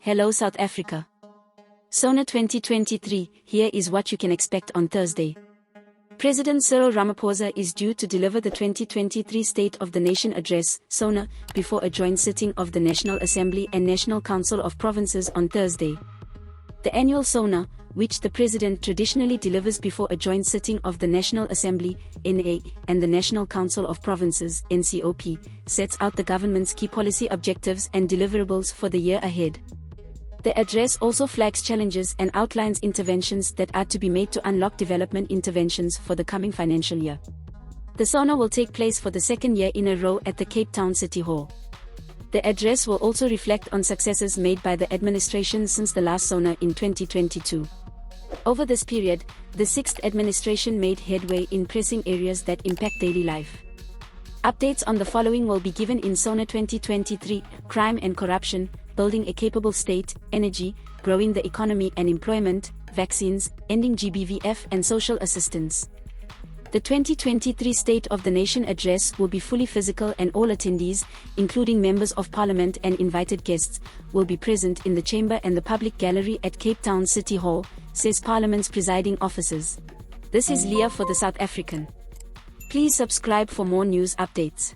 Hello South Africa. SONA 2023, here is what you can expect on Thursday. President Cyril Ramaphosa is due to deliver the 2023 State of the Nation Address, SONA, before a joint sitting of the National Assembly and National Council of Provinces on Thursday. The annual SONA, which the President traditionally delivers before a joint sitting of the National Assembly, NA, and the National Council of Provinces, NCOP, sets out the government's key policy objectives and deliverables for the year ahead. The address also flags challenges and outlines interventions that are to be made to unlock development interventions for the coming financial year. The SONA will take place for the second year in a row at the Cape Town City Hall. The address will also reflect on successes made by the administration since the last SONA in 2022. Over this period, the sixth administration made headway in pressing areas that impact daily life. Updates on the following will be given in SONA 2023: crime and corruption, building a capable state, energy, growing the economy and employment, vaccines, ending GBVF and social assistance. The 2023 State of the Nation Address will be fully physical and all attendees, including members of parliament and invited guests, will be present in the chamber and the public gallery at Cape Town City Hall, says Parliament's presiding officers. This is Leah for the South African. Please subscribe for more news updates.